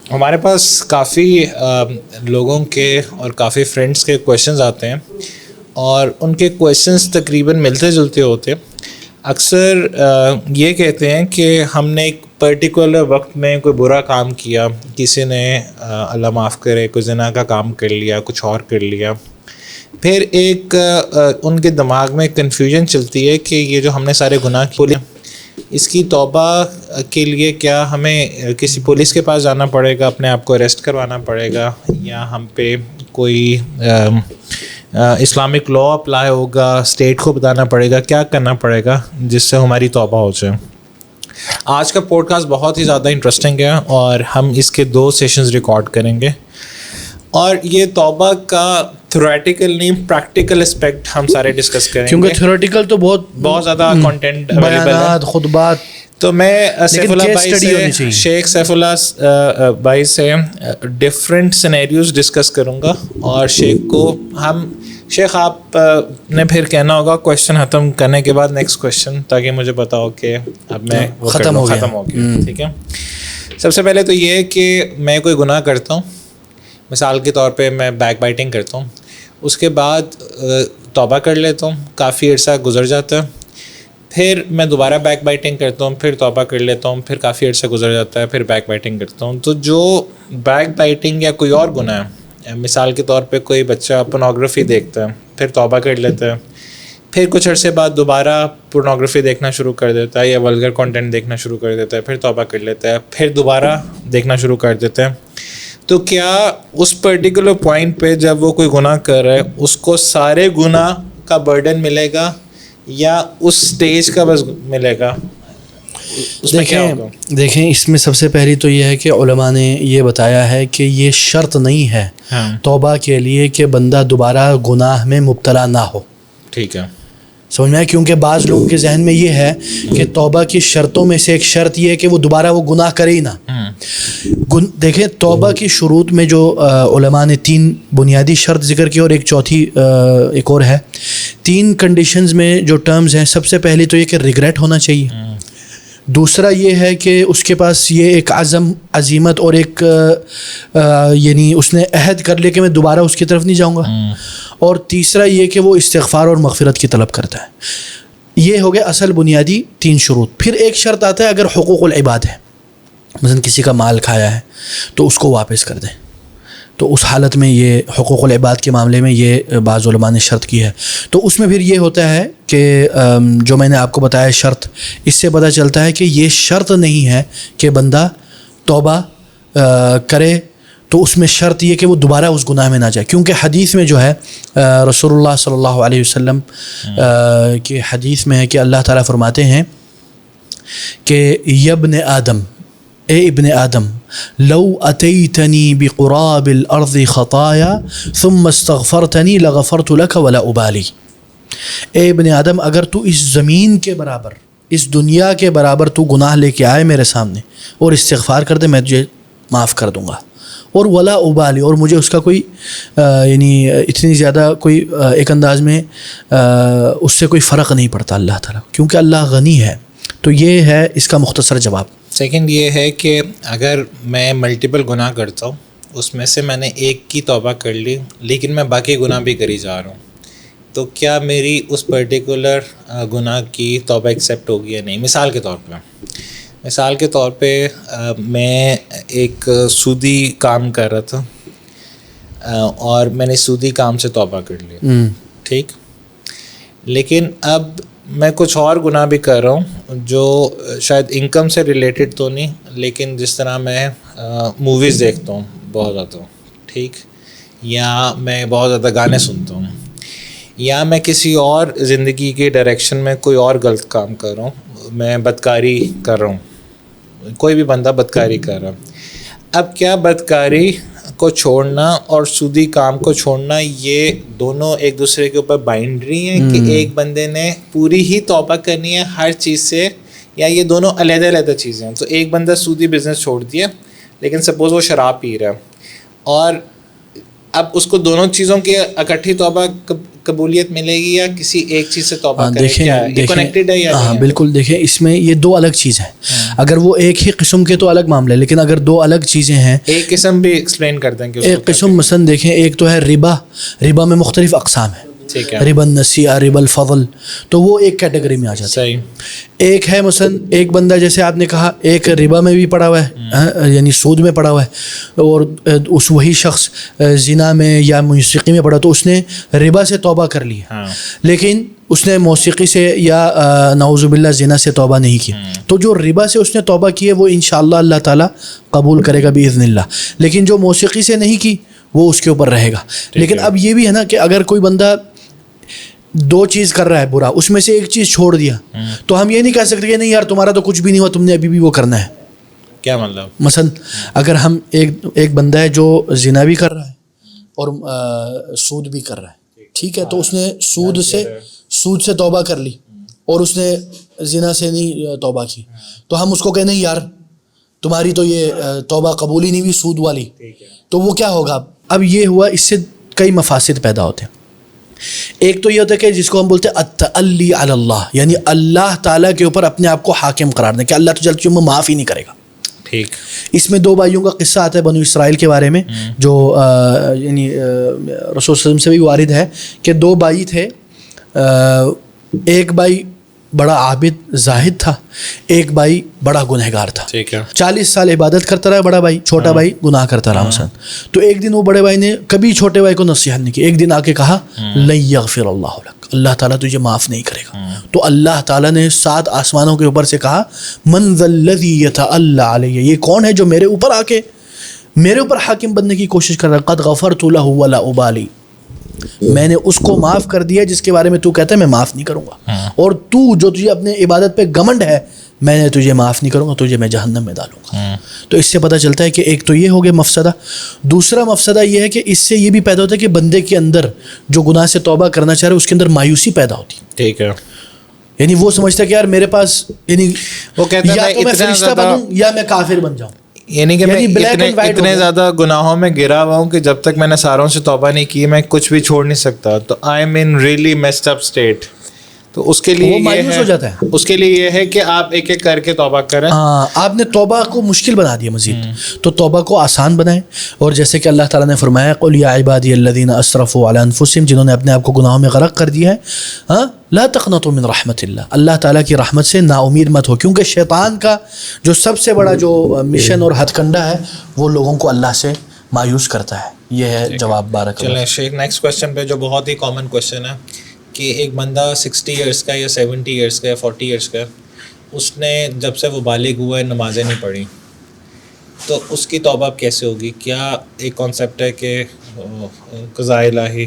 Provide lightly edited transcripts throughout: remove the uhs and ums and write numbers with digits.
ہمارے پاس کافی لوگوں کے اور کافی فرینڈس کے کویشچنز آتے ہیں اور ان کے کویشچنز تقریباً ملتے جلتے ہوتے ہیں. اکثر یہ کہتے ہیں کہ ہم نے ایک پرٹیکولر وقت میں کوئی برا کام کیا, کسی نے اللہ معاف کرے کوئی زنا کا کام کر لیا, کچھ اور کر لیا. پھر ایک ان کے دماغ میں کنفیوژن چلتی ہے کہ یہ جو ہم نے سارے گناہ کیے اس کی توبہ کے لیے کیا ہمیں کسی پولیس کے پاس جانا پڑے گا, اپنے آپ کو اریسٹ کروانا پڑے گا, یا ہم پہ کوئی اسلامک لا اپلائی ہوگا, اسٹیٹ کو بتانا پڑے گا, کیا کرنا پڑے گا جس سے ہماری توبہ ہو جائے. آج کا پوڈ کاسٹ بہت ہی زیادہ انٹرسٹنگ ہے اور ہم اس کے 2 سیشنز ریکارڈ کریں گے, اور یہ توبہ کا تھیوریٹیکل نہیں پریکٹیکل اسپیکٹ ہم سارے ڈسکس کریں گے, کیونکہ تھیوریٹیکل تو بہت زیادہ کنٹینٹ اویلیبل ہے, خطبات. تو میں سیف اللہ بھائی سے, شیخ سیف اللہ بھائی سے ڈفرینٹ سینیریوز ڈسکس کروں گا, اور شیخ آپ نے پھر کہنا ہوگا کویشچن ختم کرنے کے بعد نیکسٹ کویشچن, تاکہ مجھے بتاؤ کہ اب میں ختم ہو گیا. ٹھیک ہے. سب سے پہلے تو یہ ہے کہ میں کوئی گناہ کرتا ہوں, مثال کے طور پہ میں بیک بائٹنگ کرتا ہوں, اس کے بعد توبہ کر لیتا ہوں, کافی عرصہ گزر جاتا ہے, پھر میں دوبارہ بیک بائٹنگ کرتا ہوں, پھر توبہ کر لیتا ہوں, پھر کافی عرصہ گزر جاتا ہے, پھر بیک بائٹنگ کرتا ہوں. تو جو بیک بائٹنگ یا کوئی اور گناہ ہے, مثال کے طور پہ کوئی بچہ پورنوگرافی دیکھتا ہے, پھر توبہ کر لیتا ہے, پھر کچھ عرصے بعد دوبارہ پورنوگرافی دیکھنا شروع کر دیتا ہے یا ولگر کانٹینٹ دیکھنا شروع کر دیتا ہے, پھر توبہ کر لیتا ہے, پھر دوبارہ دیکھنا شروع کر دیتا ہے. تو کیا اس پرٹیکولر پوائنٹ پہ جب وہ کوئی گناہ کر رہا ہے اس کو سارے گناہ کا برڈن ملے گا یا اس سٹیج کا بس ملے گا؟ دیکھیں اس میں سب سے پہلی تو یہ ہے کہ علماء نے یہ بتایا ہے کہ یہ شرط نہیں ہے توبہ کے لیے کہ بندہ دوبارہ گناہ میں مبتلا نہ ہو. ٹھیک ہے, سمجھ میں آیا؟ کیونکہ بعض لوگوں کے ذہن میں یہ ہے کہ توبہ کی شرطوں میں سے ایک شرط یہ ہے کہ وہ دوبارہ وہ گناہ کرے ہی نہ. دیکھیں توبہ کی شروط میں جو علماء نے 3 بنیادی شرط ذکر کی اور ایک چوتھی ایک اور ہے. 3 کنڈیشنز میں جو ٹرمز ہیں, سب سے پہلی تو یہ کہ ریگریٹ ہونا چاہیے, دوسرا یہ ہے کہ اس کے پاس یہ ایک عزیمت اور ایک یعنی اس نے عہد کر لے کہ میں دوبارہ اس کی طرف نہیں جاؤں گا, اور تیسرا یہ کہ وہ استغفار اور مغفرت کی طلب کرتا ہے. یہ ہو گئے اصل بنیادی 3 شروط. پھر ایک شرط آتا ہے اگر حقوق العباد ہے, مثلا کسی کا مال کھایا ہے تو اس کو واپس کر دیں, تو اس حالت میں یہ حقوق العباد کے معاملے میں یہ بعض علماء نے شرط کی ہے. تو اس میں پھر یہ ہوتا ہے کہ جو میں نے آپ کو بتایا شرط, اس سے پتہ چلتا ہے کہ یہ شرط نہیں ہے کہ بندہ توبہ کرے تو اس میں شرط یہ کہ وہ دوبارہ اس گناہ میں نہ جائے. کیونکہ حدیث میں جو ہے رسول اللہ صلی اللہ علیہ وسلم کی حدیث میں ہے کہ اللہ تعالیٰ فرماتے ہیں کہ یبن آدم, اے ابن آدم, لو اتیتنی بقراب الارض خطایا ثم استغفرتنی لغفرت لک ولا ابالی. اے ابن آدم, اگر تو اس زمین کے برابر, اس دنیا کے برابر تو گناہ لے کے آئے میرے سامنے اور استغفار کر دے, میں تجھے معاف کر دوں گا, اور ولا ابالی, اور مجھے اس کا کوئی یعنی اتنی زیادہ کوئی ایک انداز میں اس سے کوئی فرق نہیں پڑتا اللہ تعالیٰ, کیونکہ اللہ غنی ہے. تو یہ ہے اس کا مختصر جواب. سیکنڈ یہ ہے کہ اگر میں ملٹیپل گناہ کرتا ہوں, اس میں سے میں نے ایک کی توبہ کر لی لیکن میں باقی گناہ بھی کری جا رہا ہوں, تو کیا میری اس پرٹیکولر گناہ کی توبہ ایکسیپٹ ہوگی یا نہیں؟ مثال کے طور پہ میں ایک سودی کام کر رہا تھا اور میں نے سودی کام سے توبہ کر لی, ٹھیک, لیکن اب میں کچھ اور گناہ بھی کر رہا ہوں جو شاید انکم سے ریلیٹڈ تو نہیں, لیکن جس طرح میں موویز دیکھتا ہوں بہت زیادہ, ٹھیک, یا میں بہت زیادہ گانے سنتا ہوں, یا میں کسی اور زندگی کے ڈائریکشن میں کوئی اور غلط کام کر رہا ہوں, میں بدکاری کر رہا ہوں, کوئی بھی بندہ بدکاری کر رہا ہے. اب کیا بدکاری کو چھوڑنا اور سودی کام کو چھوڑنا یہ دونوں ایک دوسرے کے اوپر بائنڈری ہیں کہ ایک بندے نے پوری ہی توبہ کرنی ہے ہر چیز سے, یا یہ دونوں علیحدہ علیحدہ چیزیں ہیں؟ تو ایک بندہ سودی بزنس چھوڑ دیا لیکن سپوز وہ شراب پی رہا ہے, اور اب اس کو دونوں چیزوں کی اکٹھی توبہ قبولیت ملے گی یا کسی ایک چیز سے توبہ کرے؟ کیا یہ کنیکٹڈ ہے یا ہاں بالکل. دیکھیں اس میں یہ دو الگ چیز ہیں. اگر وہ ایک ہی قسم کے تو الگ معاملہ ہے, لیکن اگر دو الگ چیزیں ہیں, ایک قسم بھی ایکسپلین کرتے ہیں کہ ایک قسم مثلا دیکھیں, ایک تو ہے ربا. ربا میں مختلف اقسام ہیں, ربا النسیہ, ربا الفضل, تو وہ ایک کیٹیگری میں آ جاتا ہے. ایک ہے مثلا ایک بندہ جیسے آپ نے کہا ایک ربا میں بھی پڑا ہوا ہے, یعنی سود میں پڑا ہوا ہے, اور اس وہی شخص زنا میں یا موسیقی میں پڑا, تو اس نے ربا سے توبہ کر لی, لیکن اس نے موسیقی سے یا نعوذ باللہ زنا سے توبہ نہیں کی. تو جو ربا سے اس نے توبہ کی ہے وہ انشاءاللہ اللہ تعالیٰ قبول کرے گا باذن اللہ, لیکن جو موسیقی سے نہیں کی وہ اس کے اوپر رہے گا. لیکن اب یہ بھی ہے نا کہ اگر کوئی بندہ دو چیز کر رہا ہے برا, اس میں سے ایک چیز چھوڑ دیا, تو ہم یہ نہیں کہہ سکتے کہ نہیں یار تمہارا تو کچھ بھی نہیں ہوا, تم نے ابھی بھی وہ کرنا ہے. کیا مطلب؟ مثلا اگر ہم ایک بندہ ہے جو زنا بھی کر رہا ہے اور سود بھی کر رہا ہے, ٹھیک ہے, تو اس نے سود سے توبہ کر لی اور اس نے زنا سے نہیں توبہ کی, تو ہم اس کو کہیں نہیں یار تمہاری تو یہ توبہ قبول ہی نہیں ہوئی سود والی. تو وہ کیا ہوگا؟ اب یہ ہوا, اس سے کئی مفاسد پیدا ہوتے ہیں. ایک تو یہ ہوتا ہے کہ جس کو ہم بولتے ہیں التعلی علی اللہ, یعنی اللہ تعالیٰ کے اوپر اپنے آپ کو حاکم قرار دیں کہ اللہ تو جلد تمہیں معاف ہی نہیں کرے گا. ٹھیک. اس میں دو بھائیوں کا قصہ آتا ہے بنو اسرائیل کے بارے میں, جو یعنی رسول صلی اللہ علیہ وسلم سے بھی وارد ہے کہ دو بھائی تھے. ایک بھائی بڑا عابد زاہد تھا, ایک بھائی بڑا گنہگار تھا. 40 سال عبادت کرتا رہا بڑا بھائی, چھوٹا بھائی گناہ کرتا رہا مثلا. تو ایک دن وہ بڑے بھائی نے کبھی چھوٹے بھائی کو نصیحت نہیں کی, ایک دن آ کے کہا لن یغفر اللہ لک, اللہ تعالیٰ تجھے معاف نہیں کرے گا. تو اللہ تعالیٰ نے 7 آسمانوں کے اوپر سے کہا من ذا الذی یتعلی علی, یہ کون ہے جو میرے اوپر آ کے میرے اوپر حاکم بننے کی کوشش کر رہا ہے. قد غفرت لہ ولا ابالی, میں نے اس کو معاف کر دیا جس کے بارے میں تو کہتا ہے میں معاف نہیں کروں گا, اور تو جو تجھے اپنے عبادت پہ گمنڈ ہے میں نے تجھے معاف نہیں کروں گا, تجھے میں جہنم میں ڈالوں گا. تو اس سے پتہ چلتا ہے کہ ایک تو یہ ہو گیا مفسدہ. دوسرا مفسدہ یہ ہے کہ اس سے یہ بھی پیدا ہوتا ہے کہ بندے کے اندر جو گناہ سے توبہ کرنا چاہ رہا ہے اس کے اندر مایوسی پیدا ہوتی. ٹھیک ہے, یعنی وہ سمجھتا ہے کہ یار میرے پاس, یعنی وہ کہتا ہے یا تو میں فرشتہ بنوں یا میں کافر بن جاؤں. یعنی کہ میں اتنے زیادہ گناہوں میں گرا ہوا ہوں کہ جب تک میں نے ساروں سے توبہ نہیں کی میں کچھ بھی چھوڑ نہیں سکتا. تو I am in really messed up state. تو اس کے لیے مایوس ہو جاتا ہے. اس کے لیے یہ ہے کہ آپ ایک ایک کر کے توبہ کریں. ہاں, آپ نے توبہ کو مشکل بنا دیا مزید, تو توبہ کو آسان بنائیں. اور جیسے کہ اللہ تعالیٰ نے فرمایا قل یا عبادی الذین اسرفوا علی انفسہم, جنہوں نے اپنے آپ کو گناہوں میں غرق کر دیا ہے, ہاں, لا تقنطوا من رحمت اللہ, اللہ تعالیٰ کی رحمت سے نا امید مت ہو, کیونکہ شیطان کا جو سب سے بڑا جو مشن اور ہتھ کنڈا ہے وہ لوگوں کو اللہ سے مایوس کرتا ہے. یہ ہے جواب. بارک. چلیں شیخ نیکسٹ کوشچن پہ, جو بہت ہی کامن کوشچن ہے کہ ایک بندہ 60 ایئرس کا یا 70 ایئرس کا یا 40 ایئرس کا, اس نے جب سے وہ بالغ ہوا ہے نمازیں نہیں پڑھی, تو اس کی توبہ کیسے ہوگی؟ کیا ایک کانسیپٹ ہے کہ قضاء الہی,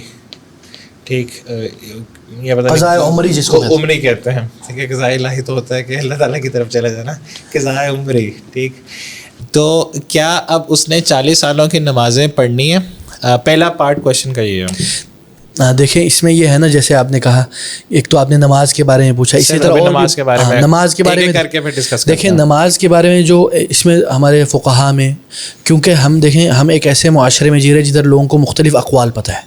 ٹھیک, یہ پتہ قضاء عمری جس کو عمری کہتے ہیں, ٹھیک ہے, قضاء الہی تو ہوتا ہے کہ اللہ تعالیٰ کی طرف چلے جانا, قضاء عمری, ٹھیک. تو کیا اب اس نے 40 سالوں کی نمازیں پڑھنی ہیں؟ پہلا پارٹ کوشچن کا یہ ہے. دیکھیں اس میں یہ ہے نا, جیسے آپ نے کہا, ایک تو آپ نے نماز کے بارے میں پوچھا, اسی طرح نماز کے بارے میں دیکھیں نماز کے بارے میں جو اس میں ہمارے فقہا میں, کیونکہ ہم دیکھیں ہم ایک ایسے معاشرے میں جی رہے جدھر لوگوں کو مختلف اقوال پتہ ہے,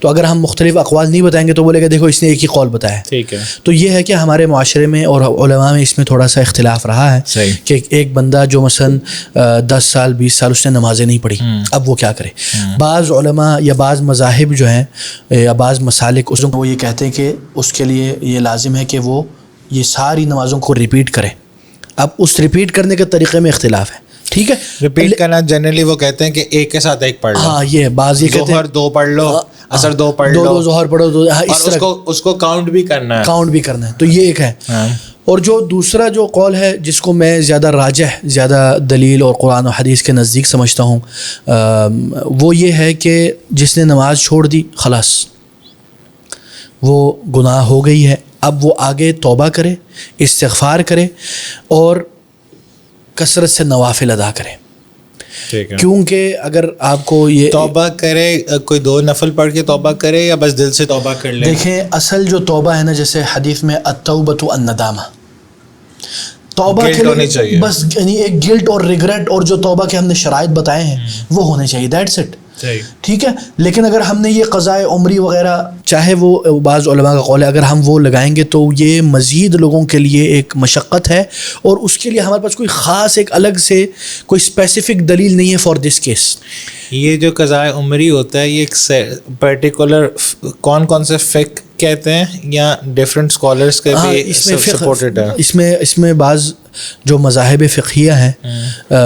تو اگر ہم مختلف اقوال نہیں بتائیں گے تو بولے گا دیکھو اس نے ایک ہی قول بتایا ہے. ٹھیک ہے, تو یہ ہے کہ ہمارے معاشرے میں اور علماء میں اس میں تھوڑا سا اختلاف رہا ہے کہ ایک بندہ جو مثلا 10 سال 20 سال اس نے نمازیں نہیں پڑھی, اب وہ کیا کرے. بعض علماء یا بعض مذاہب جو ہیں یا بعض مسالک اس کو وہ یہ کہتے ہیں کہ اس کے لیے یہ لازم ہے کہ وہ یہ ساری نمازوں کو ریپیٹ کرے. اب اس ریپیٹ کرنے کے طریقے میں اختلاف ہے, ٹھیک ہے. ریپیٹ کرنا جنرلی وہ کہتے ہیں کہ ایک کے ساتھ ایک پڑھ لو. ہاں, یہ بعض یہ کہتے ہیں ظہر 2 پڑھ لو, عصر 2 پڑھ لو, 2 ظہر پڑھو, اس کو کاؤنٹ بھی کرنا ہے, تو یہ ایک ہے. اور جو دوسرا جو قول ہے جس کو میں زیادہ راجح, زیادہ دلیل اور قرآن و حدیث کے نزدیک سمجھتا ہوں, وہ یہ ہے کہ جس نے نماز چھوڑ دی خلاص وہ گناہ ہو گئی ہے, اب وہ آگے توبہ کرے, استغفار کرے اور کثرت سے نوافل ادا کرے. کیونکہ اگر آپ کو یہ توبہ کرے, کوئی 2 نفل پڑھ کے توبہ کرے یا بس دل سے توبہ کر لے؟ دیکھیں اصل جو توبہ ہے نا, جیسے حدیث میں التوبۃ الندامہ, توبہ کے لیے بس یعنی ایک گلٹ اور ریگریٹ اور جو توبہ کے ہم نے شرائط بتائے ہیں وہ ہونے چاہیے, دیٹس اٹ. ٹھیک ہے. لیکن اگر ہم نے یہ قضائے عمری وغیرہ, چاہے وہ بعض علماء کا قول ہے, اگر ہم وہ لگائیں گے تو یہ مزید لوگوں کے لیے ایک مشقت ہے, اور اس کے لیے ہمارے پاس کوئی خاص ایک الگ سے کوئی اسپیسیفک دلیل نہیں ہے فار دس کیس. یہ جو قضائے عمری ہوتا ہے یہ ایک پرٹیکولر کون سے فقہ کہتے ہیں یا ڈفرینٹ اسکالرس کے بھی سپورٹڈ ہے؟ اس میں بعض جو مذاہب فقہیہ ہیں,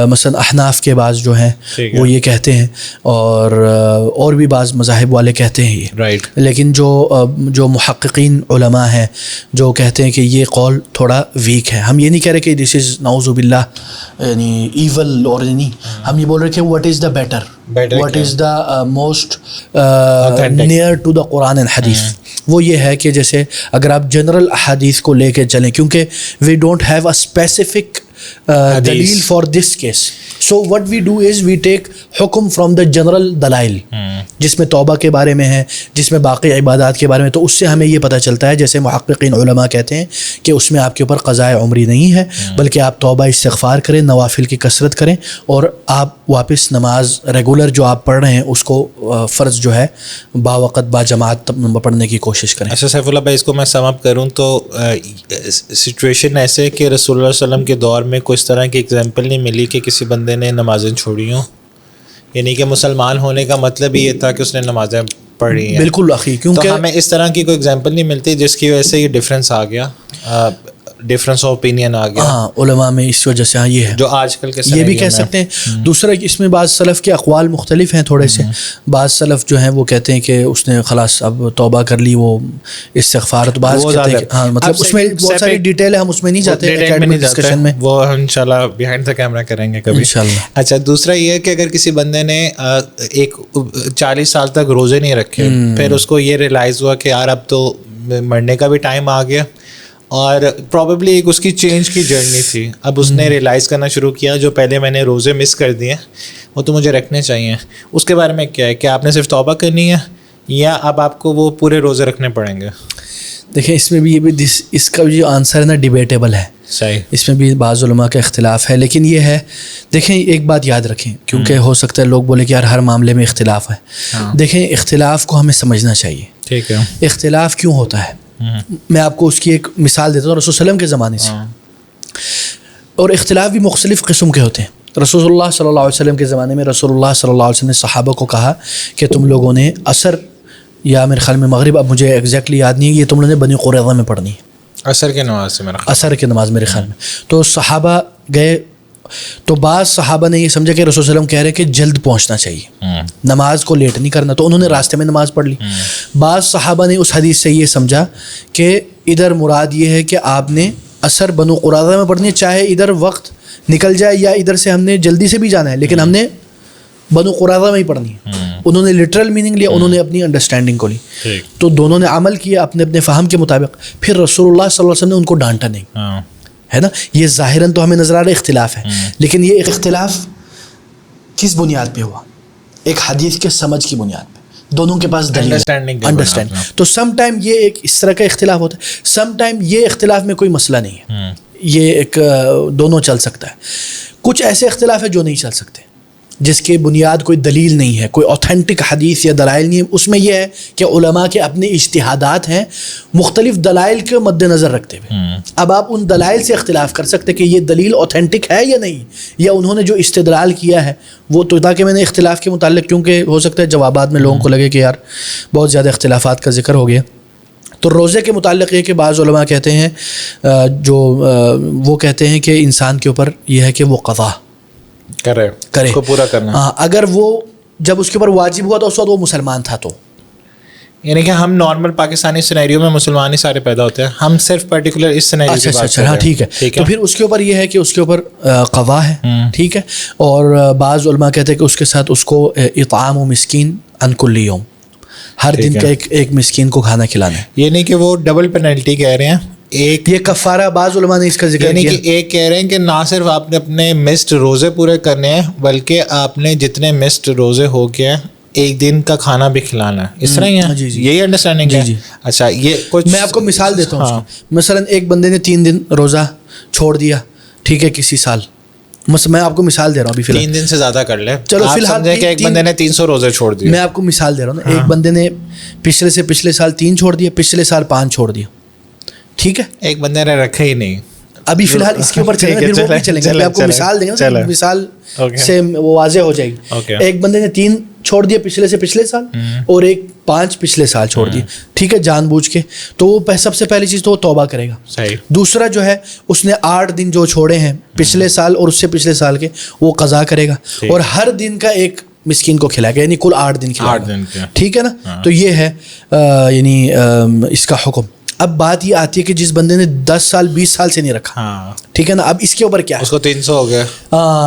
مثلا احناف کے بعض جو ہیں وہ یہ کہتے ہیں, اور بھی بعض مذاہب والے کہتے ہیں یہ, رائٹ. لیکن جو محققین علماء ہیں جو کہتے ہیں کہ یہ قول تھوڑا ویک ہے. ہم یہ نہیں کہہ رہے کہ دس از نعوذ باللہ یعنی ایول, اور نہیں, ہم یہ بول رہے کہ what is the better, what is the most near to the Quran and Hadith. وہ یہ ہے کہ جیسے اگر آپ جنرل احادیث کو لے کے چلیں, کیونکہ we don't have a specific دلیل for this case, so what we do is we take حکم فرام دا جنرل دلائل, جس میں توبہ کے بارے میں ہے, جس میں باقی عبادات کے بارے میں, تو اس سے ہمیں یہ پتہ چلتا ہے, جیسے محققین علماء کہتے ہیں کہ اس میں آپ کے اوپر قضائے عمری نہیں ہے, بلکہ آپ توبہ استغفار کریں, نوافل کی کثرت کریں, اور آپ واپس نماز ریگولر جو آپ پڑھ رہے ہیں اس کو فرض جو ہے باوقت با جماعت پڑھنے کی کوشش کریں. اچھا سیف اللہ بھائی, اس کو میں سم اپ کروں تو سچویشن ایسے کہ رسول اللہ علیہ وسلم کے دور میں کوئی اس طرح کی ایگزامپل نہیں ملی کہ کسی بندے نے نمازیں چھوڑی ہوں, یعنی کہ مسلمان ہونے کا مطلب ہی یہ تھا کہ اس نے نمازیں پڑھی ہیں. بالکل اخی, کیونکہ ہمیں اس طرح کی کوئی ایگزامپل نہیں ملتی جس کی وجہ سے یہ ڈفرینس آ گیا, ڈفرینس آف اوپینین آ گیا. ہاں علماء میں اس وجہ سے یہ ہے جو آج کل کے یہ بھی کہہ سکتے ہیں. دوسرا اس میں بعض سلف کے اقوال مختلف ہیں تھوڑے سے. بعض سلف جو ہیں وہ کہتے ہیں کہ اس نے خلاص اب توبہ کر لی, وہ استغفار, تو بعض کہتے ہیں ہاں, مطلب اس میں بہت ساری ڈیٹیل ہے, ہم اس میں نہیں جاتے اکیڈمک ڈسکشن میں, وہ انشاءاللہ بیہائنڈ دا کیمرہ کریں گے کبھی انشاءاللہ. اچھا دوسرا یہ ہے کہ اگر کسی بندے نے ایک 40 سال تک روزے نہیں رکھے, پھر اس کو یہ ریئلائز ہوا کہ یار اب تو مرنے کا بھی ٹائم آ گیا, اور پروبیبلی ایک اس کی چینج کی جرنی تھی, اب اس نے ریئلائز کرنا شروع کیا جو پہلے میں نے روزے مس کر دیے وہ تو مجھے رکھنے چاہیے, اس کے بارے میں کیا ہے, کہ آپ نے صرف توبہ کرنی ہے یا اب آپ کو وہ پورے روزے رکھنے پڑیں گے؟ دیکھیں اس میں بھی یہ بھی اس کا جو آنسر ہے نا ڈیبیٹیبل ہے, صحیح, اس میں بھی بعض علماء کا اختلاف ہے. لیکن یہ ہے, دیکھیں ایک بات یاد رکھیں, کیونکہ ہو سکتا ہے لوگ بولے کہ یار ہر معاملے میں اختلاف ہے. دیکھیں اختلاف کو ہمیں سمجھنا چاہیے. ٹھیک ہے, اختلاف کیوں ہوتا ہے, میں آپ کو اس کی ایک مثال دیتا ہوں رسول صلی اللہ علیہ وسلم کے زمانے سے. اور اختلاف بھی مختلف قسم کے ہوتے ہیں. رسول اللہ صلی اللہ علیہ وسلم کے زمانے میں رسول اللہ صلی اللہ علیہ وسلم نے صحابہ کو کہا کہ تم لوگوں نے عصر یا میرے خیال میں مغرب, اب مجھے ایگزیکٹلی یاد نہیں ہے, یہ تم لوگوں نے بنی قریظہ میں پڑھنی ہے, عصر کی نماز سے میرا عصر کی نماز میرے خیال میں. تو صحابہ گئے, تو بعض صحابہ نے یہ سمجھا کہ رسول صلی اللہ علیہ وسلم کہہ رہے کہ جلد پہنچنا چاہیے, نماز کو لیٹ نہیں کرنا, تو انہوں نے راستے میں نماز پڑھ لی. بعض صحابہ نے اس حدیث سے یہ سمجھا کہ ادھر مراد یہ ہے کہ آپ نے عصر بنو قریظہ میں پڑھنی ہے, چاہے ادھر وقت نکل جائے یا ادھر سے ہم نے جلدی سے بھی جانا ہے, لیکن ہم نے بنو قریظہ میں ہی پڑھنی ہے. انہوں نے لٹرل میننگ لیا, انہوں نے اپنی انڈرسٹینڈنگ کو لی, تو دونوں نے عمل کیا اپنے اپنے فہم کے مطابق. پھر رسول اللہ صلی اللہ علیہ وسلم نے ان کو ڈانٹا نہیں, ہے نا. یہ ظاہراً تو ہمیں نظر آ رہا ہے اختلاف ہے, لیکن یہ اختلاف کس بنیاد پہ ہوا؟ ایک حدیث کے سمجھ کی بنیاد پہ, دونوں کے پاس دلیل, انڈرسٹینڈ. تو سم ٹائم یہ ایک اس طرح کا اختلاف ہوتا ہے, سم ٹائم یہ اختلاف میں کوئی مسئلہ نہیں ہے, یہ ایک دونوں چل سکتا ہے. کچھ ایسے اختلاف ہے جو نہیں چل سکتے, جس کے بنیاد کوئی دلیل نہیں ہے, کوئی اوتھینٹک حدیث یا دلائل نہیں ہے. اس میں یہ ہے کہ علماء کے اپنے اجتہادات ہیں مختلف دلائل کے مد نظر رکھتے ہوئے. اب آپ ان دلائل سے اختلاف کر سکتے کہ یہ دلیل اوتھینٹک ہے یا نہیں, یا انہوں نے جو استدلال کیا ہے وہ, تو تاکہ میں نے اختلاف کے متعلق, کیونکہ ہو سکتا ہے جوابات میں لوگوں کو لگے کہ یار بہت زیادہ اختلافات کا ذکر ہو گیا. تو روزے کے متعلق یہ کہ بعض علماء کہتے ہیں وہ کہتے ہیں کہ انسان کے اوپر یہ ہے کہ وہ قضا کرے, اس کو پورا کرنا. اگر وہ جب اس کے اوپر واجب ہوا تو اس وقت وہ مسلمان تھا, تو یعنی کہ ہم نارمل پاکستانی سینیریو میں مسلمان ہی سارے پیدا ہوتے ہیں, ہم صرف پرٹیکولر اس سینیریو کی بات کر رہے ہیں. ہاں ٹھیک ہے, تو پھر اس کے اوپر یہ ہے کہ اس کے اوپر قضا ہے, ٹھیک ہے. اور بعض علماء کہتے ہیں کہ اس کے ساتھ اس کو اطعام و مسکین عن کل یوم, ہر دن کا ایک مسکین کو کھانا کھلانا ہے. یہ نہیں کہ وہ ڈبل پینلٹی کہہ رہے ہیں, ایک یہ کفارہ, بعض علماء نے اس کا ذکر یعنی کیا, کہ ایک کہہ رہے ہیں کہ نہ صرف آپ نے اپنے مسڈ روزے پورے کرنے ہیں, بلکہ آپ نے جتنے مسڈ روزے ہو گئے ہیں ایک دن کا کھانا بھی کھلانا ہے. اس طرح ہی ہے, یہی انڈرسٹینڈنگ ہے. اچھا یہ کچھ میں آپ کو مثال دیتا ہوں. مثلا ایک بندے نے 3 دن روزہ چھوڑ دیا, ٹھیک ہے, کسی سال میں آپ کو مثال دے رہا ہوں ابھی فی الحال 3 دن سے زیادہ کر لیں. چلو آپ فی الحال سمجھیں کہ ایک بندے نے 300 روزے چھوڑ دیے. میں آپ کو مثال دے رہا ہوں نا, ایک بندے نے پچھلے سال 3 چھوڑ دیا, پچھلے سال 5 چھوڑ دیا, ٹھیک ہے. ایک بندے نے رکھا ہی نہیں. ابھی فی الحال اس کے اوپر چلیں گے, پھر وہ بھی چلیں گے. آپ کو مثال دیں گے, مثال سے وہ واضح ہو جائے گی. ایک بندے نے 3 چھوڑ دیا پچھلے سال, اور ایک 5 پچھلے سال چھوڑ دیے, ٹھیک ہے, جان بوجھ کے. تو وہ سب سے پہلی چیز تو وہ توبہ کرے گا. دوسرا جو ہے اس نے 8 دن جو چھوڑے ہیں پچھلے سال اور اس سے پچھلے سال کے, وہ قضا کرے گا, اور ہر دن کا ایک مسکین کو کھلائے گا, یعنی کل 8 دن کھلائے گا, ٹھیک ہے نا. تو یہ ہے یعنی اس کا حکم. اب بات یہ آتی ہے کہ جس بندے نے 10 سال 20 سال سے نہیں رکھا, ٹھیک ہے نا, اب اس کے اوپر کیا ہے, اس کو 300 ہو گیا.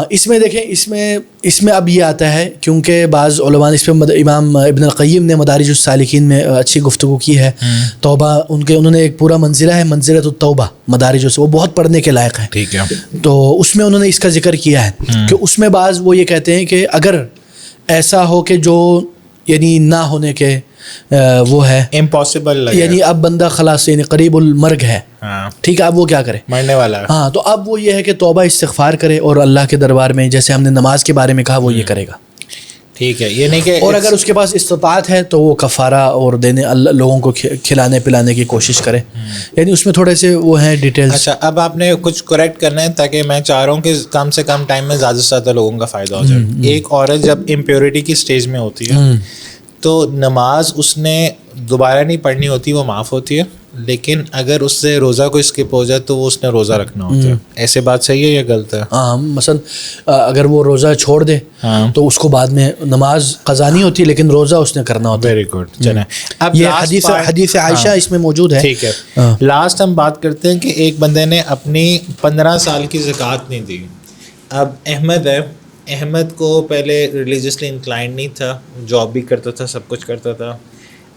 اس میں دیکھیں, اس میں اب یہ آتا ہے, کیونکہ بعض علماء اس پہ, امام ابن القیم نے مدارج السالکین میں اچھی گفتگو کی ہے. توبہ انہوں نے ایک پورا منزلہ ہے, منزلۃ التوبہ مدارج سے, وہ بہت پڑھنے کے لائق ہے, ٹھیک ہے. تو اس میں انہوں نے اس کا ذکر کیا ہے کہ اس میں بعض وہ یہ کہتے ہیں کہ اگر ایسا ہو کہ جو یعنی نہ ہونے کے وہ ہے امپاسبل, یعنی اب بندہ خلاص یعنی قریب المرگ ہے, ٹھیک ہے, اب وہ کیا کرے, مرنے والا ہے. ہاں, تو اب وہ یہ ہے کہ توبہ استغفار کرے اور اللہ کے دربار میں, جیسے ہم نے نماز کے بارے میں کہا, وہ یہ کرے گا, ٹھیک ہے. یہ نہیں کہ, اور اگر اس کے پاس استطاعت ہے تو وہ کفارہ اور دینے, لوگوں کو کھلانے پلانے کی کوشش کرے. یعنی اس میں تھوڑے سے وہ ہیں ڈیٹیلز. اچھا, اب آپ نے کچھ کریکٹ کرنا ہے, تاکہ میں چاہ رہا ہوں کہ کم سے کم ٹائم میں زیادہ سے زیادہ لوگوں کا فائدہ ہو جائے. ایک عورت جب امپیورٹی کی سٹیج میں ہوتی ہے تو نماز اس نے دوبارہ نہیں پڑھنی ہوتی, وہ معاف ہوتی ہے. لیکن اگر اس سے روزہ کوئی اسکپ ہو جائے تو وہ اس نے روزہ رکھنا ہوتا ہے. ایسے بات صحیح ہے یا غلط ہے؟ ہاں, مثلا اگر وہ روزہ چھوڑ دے تو اس کو بعد میں نماز قضا نہیں ہوتی, لیکن روزہ اس نے کرنا ہوتا ہے. Very good. چلیں, اب یہ حدیث عائشہ اس میں موجود ہے, ٹھیک ہے. لاسٹ ہم بات کرتے ہیں کہ ایک بندے نے اپنی 15 سال کی زکوٰۃ نہیں دی. اب احمد ہے, احمد کو پہلے ریلیجیسلی انکلائنڈ نہیں تھا, جاب بھی کرتا تھا, سب کچھ کرتا تھا.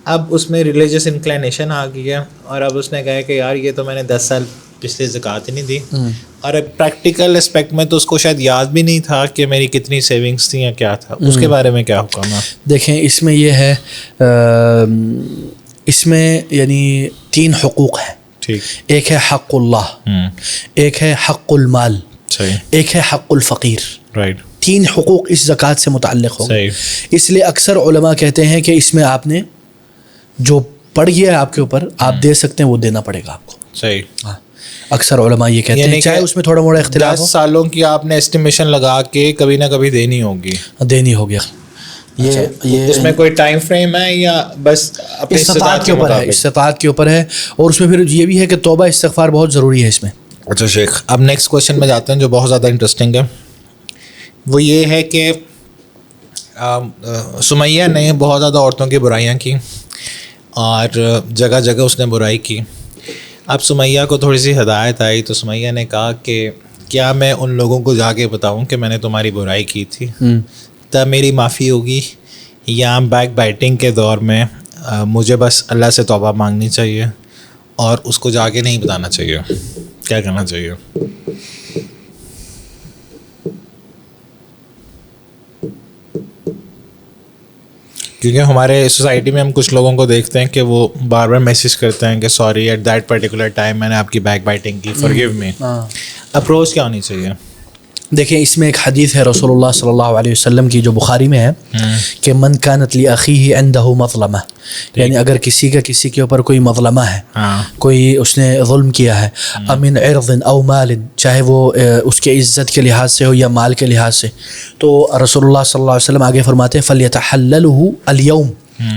اب اس میں ریلیجیس انکلائنیشن آ گئی ہے, اور اب اس نے کہا کہ یار یہ تو میں نے 10 سال پچھلے زکوٰۃ ہی نہیں دی. اور اب پریکٹیکل اسپیکٹ میں تو اس کو شاید یاد بھی نہیں تھا کہ میری کتنی سیونگس تھیں یا کیا تھا. اس کے بارے میں کیا حکم ہے؟ دیکھیں, اس میں یہ ہے, اس میں یعنی 3 حقوق ہیں, ٹھیک. ایک ہے حق اللہ, ایک ہے حق المال, ایک ہے حق الفقیر. رائٹ. 3 حقوق اس زکوٰۃ سے متعلق ہو گئے. اس لیے اکثر علماء کہتے ہیں کہ اس میں آپ نے جو پڑ گیا ہے آپ کے اوپر, آپ دے سکتے ہیں, وہ دینا پڑے گا آپ کو. صحیح. ہاں, اکثر علماء یہ کہتے ہیں, چاہے اس میں تھوڑا موڑا اختلاف ہو. 10 سالوں کی آپ نے اسٹیمیشن لگا کے کبھی نہ کبھی دینی ہوگی. دینی ہوگی. یہ اس میں کوئی ٹائم فریم ہے یا بس استطاعت کے اوپر ہے؟ استطاعت کے اوپر ہے. اور اس میں پھر یہ بھی ہے کہ توبہ استغفار بہت ضروری ہے اس میں. اچھا شیخ, اب نیکسٹ کوشچن میں جاتے ہیں جو بہت زیادہ انٹرسٹنگ ہے. وہ یہ ہے کہ سمیہ نے بہت زیادہ عورتوں کی برائیاں کی, اور جگہ جگہ اس نے برائی کی. اب سمیہ کو تھوڑی سی ہدایت آئی, تو سمیہ نے کہا کہ کیا میں ان لوگوں کو جا کے بتاؤں کہ میں نے تمہاری برائی کی تھی, تب میری معافی ہوگی, یا بیک بائٹنگ کے دور میں مجھے بس اللہ سے توبہ مانگنی چاہیے اور اس کو جا کے نہیں بتانا چاہیے؟ کیا کرنا چاہیے؟ کیونکہ ہمارے سوسائٹی میں ہم کچھ لوگوں کو دیکھتے ہیں کہ وہ بار بار میسیج کرتے ہیں کہ sorry at that particular time میں نے آپ کی بیک بائٹنگ کی, فارگیو می. اپروچ کیا ہونی چاہیے؟ دیکھیں, اس میں ایک حدیث ہے رسول اللہ صلی اللہ علیہ وسلم کی جو بخاری میں ہے, کہ من کانت لاخیہ عندہ مظلمہ, یعنی اگر کسی کا کسی کے اوپر کوئی مظلمہ ہے, کوئی اس نے ظلم کیا ہے, امن عرض او مال, چاہے وہ اس کے عزت کے لحاظ سے ہو یا مال کے لحاظ سے, تو رسول اللہ صلی اللہ علیہ وسلم آگے فرماتے ہیں فلیتحللہ اليوم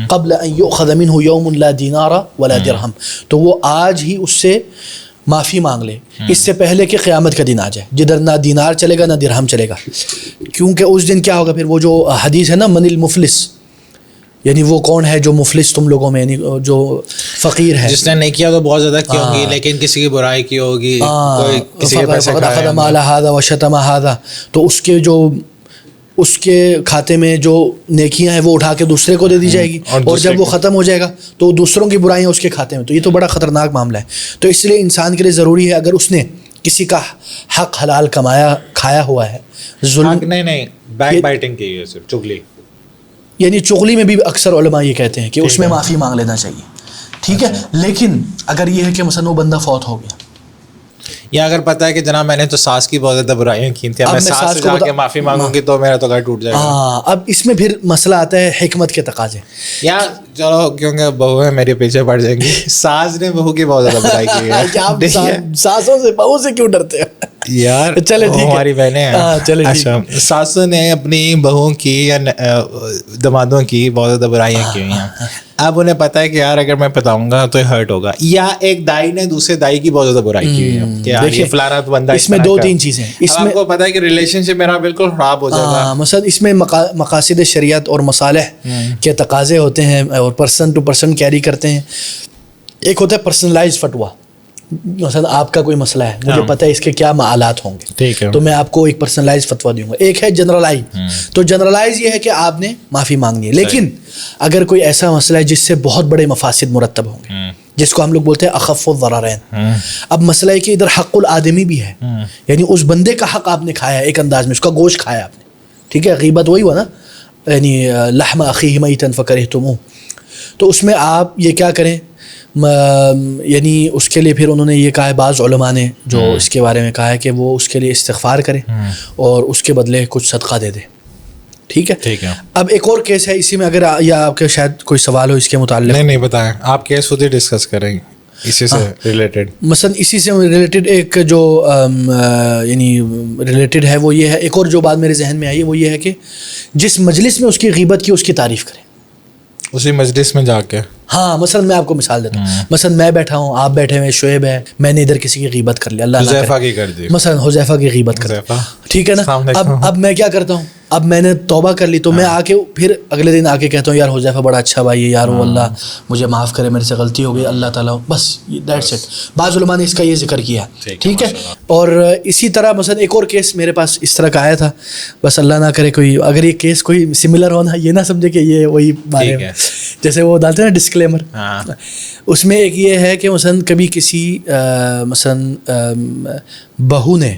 قبل ان یؤخذ منہ یوم لا دینار ولا درہم, تو وہ آج ہی اس سے معافی مانگ لے, اس سے پہلے کہ قیامت کا دن آ جائے, جدھر نہ دینار چلے گا نہ درہم چلے گا. کیونکہ اس دن کیا ہوگا پھر, وہ جو حدیث ہے نا من المفلس, یعنی وہ کون ہے جو مفلس تم لوگوں میں, یعنی جو فقیر ہے, جس نے نہیں کیا تو بہت زیادہ کی ہوگی, لیکن کسی کی برائی کی ہوگی, کوئی کسی کے پیسے کھایا, مال ھذا وشتم ھذا, تو اس کے کھاتے میں جو نیکیاں ہیں وہ اٹھا کے دوسرے کو دے دی جائے گی, اور جب وہ ختم ہو جائے گا تو دوسروں کی برائیاں اس کے کھاتے میں. تو یہ تو بڑا خطرناک معاملہ ہے. تو اس لیے انسان کے لیے ضروری ہے, اگر اس نے کسی کا حق حلال کھایا ہوا ہے, ظلم نہیں بیک بائٹنگ کی ہے, صرف چغلی, یعنی چغلی میں بھی اکثر علماء یہ کہتے ہیں کہ اس میں معافی مانگ لینا چاہیے, ٹھیک ہے. لیکن اگر یہ ہے کہ مثلا وہ بندہ فوت ہو گیا, یا اگر پتہ ہے کہ جناب میں نے تو ساس کی بہت زیادہ برائیاں کی تھیں, میں ساس سے جا کے معافی مانگوں گی تو میرا تو گھر ٹوٹ جائے گا. ہاں, اب اس میں پھر مسئلہ آتا ہے حکمت کے تقاضے. یا چلو کیونکہ بہو ہے میرے پیچھے پڑ جائیں گی, ساس نے بہو کی بہت زیادہ برائی کی ہے. ساسوں سے بہو سے کیوں ڈرتے ہو یار؟ چلے ٹھیک ہے, ہماری بہنیں ہیں. اچھا, ساسوں نے اپنی بہوؤں کی یا دمادوں کی بہت زیادہ برائیاں کی ہوئی ہیں. اب انہیں پتہ ہے کہ یار اگر میں بتاؤں گا تو ہرٹ ہوگا. یا ایک دائی نے دوسرے دائی کی بہت زیادہ برائی کی ہوئی ہے کہ یار یہ فلانا تو بندہ. اس میں دو تین چیزیں ہیں. اس میں آپ کو پتہ ہے کہ ریلیشن شپ میرا بالکل خراب ہو جائے گا. مثلا اس میں مقاصد شریعت اور مصالح کے تقاضے ہوتے ہیں اور پرسن ٹو پرسن کیری کرتے ہیں. ایک ہوتا ہے پرسنلائز فتویٰ, مثلا آپ کا کوئی مسئلہ ہے, مجھے پتہ ہے اس کے کیا معالات ہوں گے, تو میں آپ کو ایک پرسنلائز فتویٰ دوں گا. ایک ہے جنرلائز, تو جنرلائز یہ ہے کہ آپ نے معافی مانگنی ہے. لیکن اگر کوئی ایسا مسئلہ ہے جس سے بہت بڑے مفاسد مرتب ہوں گے, جس کو ہم لوگ بولتے ہیں اخف الضررین. اب مسئلہ ہے کہ ادھر حق الآدمی بھی ہے, یعنی اس بندے کا حق آپ نے کھایا ایک انداز میں, اس کا گوشت کھایا آپ نے, ٹھیک ہے, غیبت وہی ہوا نا, یعنی لحم اخیہ میتا فکرہتموہ. تو اس میں آپ یہ کیا کریں, یعنی اس کے لیے پھر انہوں نے یہ کہا ہے, بعض علماء نے جو اس کے بارے میں کہا ہے کہ وہ اس کے لیے استغفار کرے اور اس کے بدلے کچھ صدقہ دے دے. ٹھیک ہے. اب ایک اور کیس ہے اسی میں, اگر یا آپ کے شاید کوئی سوال ہو اس کے متعلق. نہیں بتائیں, آپ کیس خود ہی ڈسکس کریں گے اسی سے ریلیٹڈ. مثلا اسی سے ریلیٹڈ ایک جو یعنی ریلیٹڈ ہے وہ یہ ہے, ایک اور جو بات میرے ذہن میں آئی ہے وہ یہ ہے کہ جس مجلس میں اس کی غیبت کی اس کی تعریف کریں, اسی مجلس میں جا کے. ہاں, مثلا میں آپ کو مثال دیتا ہوں, مثلا میں بیٹھا ہوں, آپ بیٹھے ہوئے, شعیب ہے, میں نے ادھر کسی کی غیبت کر لیا, اللہ حذیفہ کی کر دی, مثلا حذیفہ کی غیبت کر دی, ٹھیک ہے نا. اب میں کیا کرتا ہوں, اب میں نے توبہ کر لی, تو میں آ کے پھر اگلے دن آ کے کہتا ہوں یار حذیفہ بڑا اچھا بھائی ہے یار, وہ اللہ مجھے معاف کرے, میرے سے غلطی ہو گئی, اللہ تعالیٰ, بس دیٹس اٹ. بعض علماء نے اس کا یہ ذکر کیا, ٹھیک ہے. اور اسی طرح مثلا ایک اور کیس میرے پاس اس طرح کا آیا تھا, بس اللہ نہ کرے کوئی اگر یہ کیس کوئی سملر ہونا, یہ نہ سمجھے کہ یہ وہی بارے میں, جیسے وہ ڈالتے ہیں نا ڈسکلیمر, اس میں ایک یہ ہے کہ مثلا کبھی کسی مثلا بہو نے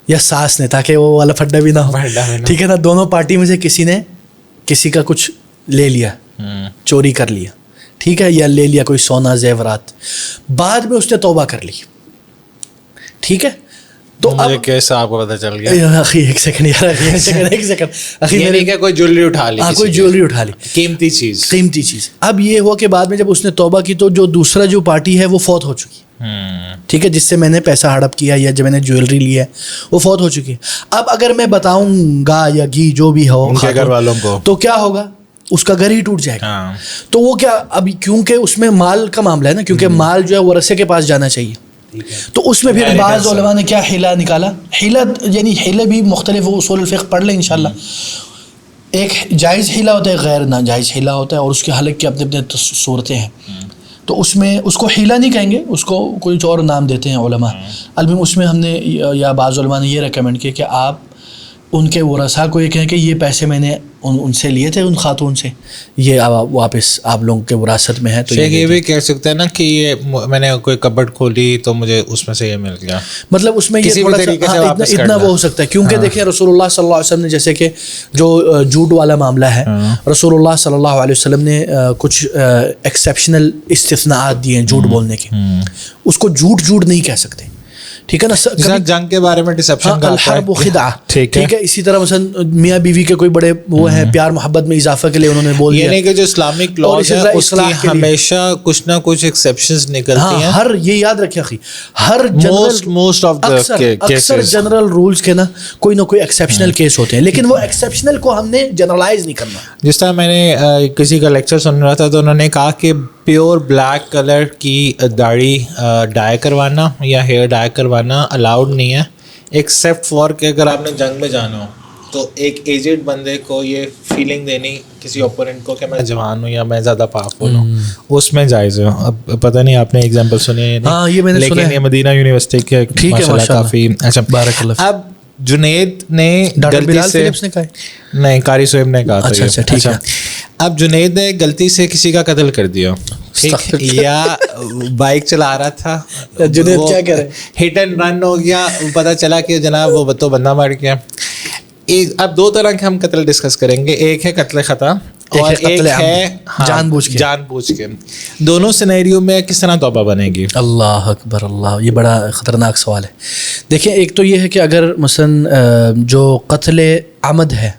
یا ساس نے, تاکہ وہ والا پھڈا بھی نہ ہو, ٹھیک ہے نا, دونوں پارٹی میں سے کسی نے کسی کا کچھ لے لیا, چوری کر لیا, ٹھیک ہے, یا لے لیا کوئی سونا زیورات, بعد میں اس نے توبہ کر لی, ٹھیک ہے. تو مجھے کیسا آپ کو پتہ چل گیا؟ اخی ایک سیکنڈ یار, ایک سیکنڈ اخی, یہ نہیں کہ کوئی جویلری اٹھا لی, کوئی جویلری اٹھا لی, قیمتی چیز. اب یہ ہوا کہ بعد میں جب اس نے توبہ کی تو جو دوسرا جو پارٹی ہے وہ فوت ہو چکی, ٹھیک ہے, جس سے میں نے پیسہ ہڑپ کیا یا جب میں نے جویلری لی ہے وہ فوت ہو چکی ہے. اب اگر میں بتاؤں گا یا گھی جو بھی ہو ان کے گھر والوں کو, تو کیا ہوگا, اس کا گھر ہی ٹوٹ جائے گا. تو وہ کیا, اب کیونکہ اس میں مال کا معاملہ ہے نا, کیونکہ مال جو ہے ورثے کے پاس جانا چاہیے, تو اس میں پھر بعض علماء نے کیا حیلہ نکالا. حیلہ یعنی حیلے بھی مختلف, وہ اصول الفقہ پڑھ لیں انشاءاللہ. ایک جائز حیلہ ہوتا ہے, غیر ناجائز حیلہ ہوتا ہے, اور اس کے حلق کے اپنے اپنے صورتیں ہیں. تو اس میں اس کو حیلہ نہیں کہیں گے, اس کو کوئی اور نام دیتے ہیں علماء. البتہ اس میں ہم نے یا بعض علماء نے یہ ریکمینڈ کیا کہ آپ ان کے ورثاء کو یہ کہیں کہ یہ پیسے میں نے ان سے لیے تھے, ان خاتون سے, یہ واپس آپ لوگوں کے وراثت میں ہے. تو یہ بھی کہہ سکتے ہیں نا کہ یہ میں نے کوئی کبڈ کھولی تو مجھے اس میں سے یہ مل گیا, مطلب اس میں یہ تھوڑا سا اتنا وہ ہو سکتا ہے, کیونکہ دیکھیں رسول اللہ صلی اللہ علیہ وسلم نے, جیسے کہ جو جھوٹ والا معاملہ ہے, رسول اللہ صلی اللہ علیہ وسلم نے کچھ ایکسیپشنل استثناءات دیے ہیں جھوٹ بولنے کے, اس کو جھوٹ نہیں کہہ سکتے, ٹھیک ہے نا. جنگ کے بارے میں ڈسپشن کا الحرب خدعہ, ٹھیک ہے. اسی طرح مثلا میاں بیوی کے کوئی بڑے وہ ہیں, پیار محبت میں اضافہ کے لیے انہوں نے بول دیا. یعنی کہ جو اسلامک لاز ہے اس کی ہمیشہ کچھ نہ کچھ ایکسیپشنز نکلتی ہیں. ہر یہ یاد رکھیں اخی, ہر موسٹ آف دی اکثر جنرل رولز کے نا کوئی نہ کوئی ایکسیپشنل کیس ہوتے ہیں, لیکن وہ ایکسیپشنل کو ہم نے جنرلائز نہیں کرنا. جس طرح میں نے کسی کا لیکچر سن رہا تھا تو انہوں نے کہا کہ پیور بلیک کلر کی داڑھی ڈائی کروانا یا ہیئر ڈائی کروانا الاؤڈ نہیں ہے, ایکسیپٹ فار کہ اگر آپ نے جنگ میں جانا ہو تو ایک ایجڈ بندے کو یہ فیلنگ دینی کسی اوپوننٹ کو کہ میں جوان ہوں یا میں زیادہ پاورفل ہوں, اس میں جائز ہے. اب پتہ نہیں آپ نے ایگزامپل سنے ہیں, لیکن یہ مدینہ یونیورسٹی کے ماشاءاللہ کافی اچھا. اب جنید نے غلطی سے, نہیں قاری صہیب نے کہا تھا, اچھا اب جنید نے غلطی سے کسی کا قتل کر دیا, یا بائک چلا رہا تھا, جنید کیا کہہ رہے, ہٹ اینڈ رن ہو گیا, پتہ چلا کہ جناب وہ تو بندہ مار گیا. اب دو طرح کے ہم قتل ڈسکس کریں گے, ایک ہے قتل خطا اور ایک ہے جان بوجھ کے. دونوں سینیریو میں کس طرح توبہ بنے گی؟ اللہ اکبر اللہ، یہ بڑا خطرناک سوال ہے. دیکھیں ایک تو یہ ہے کہ اگر مثلا جو قتل عمد ہے،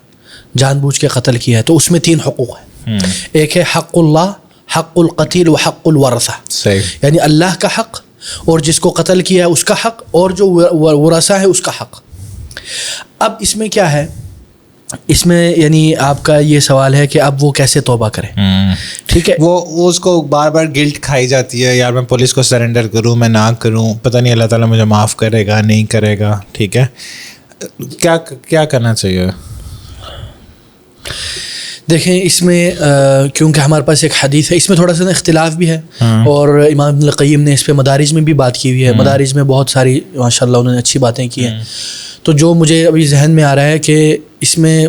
جان بوجھ کے قتل کیا ہے، تو اس میں 3 حقوق ہیں. ایک ہے حق اللہ، حق القتیل و حق الورثہ. صحیح. یعنی اللہ کا حق، اور جس کو قتل کیا ہے اس کا حق، اور جو ورثہ ہے اس کا حق. اب اس میں کیا ہے، اس میں یعنی آپ کا یہ سوال ہے کہ اب وہ کیسے توبہ کرے. ٹھیک ہے، وہ اس کو بار بار گلٹ کھائی جاتی ہے، یار میں پولیس کو سرنڈر کروں، میں نہ کروں، پتہ نہیں اللہ تعالیٰ مجھے معاف کرے گا نہیں کرے گا. ٹھیک ہے، کیا کرنا چاہیے؟ دیکھیں اس میں کیونکہ ہمارے پاس ایک حدیث ہے، اس میں تھوڑا سا اختلاف بھی ہے، اور امام ابن القیم نے اس پہ مدارج میں بھی بات کی ہوئی ہے. مدارج میں بہت ساری ماشاءاللہ انہوں نے اچھی باتیں کی ہیں. تو جو مجھے ابھی ذہن میں آ رہا ہے کہ اس میں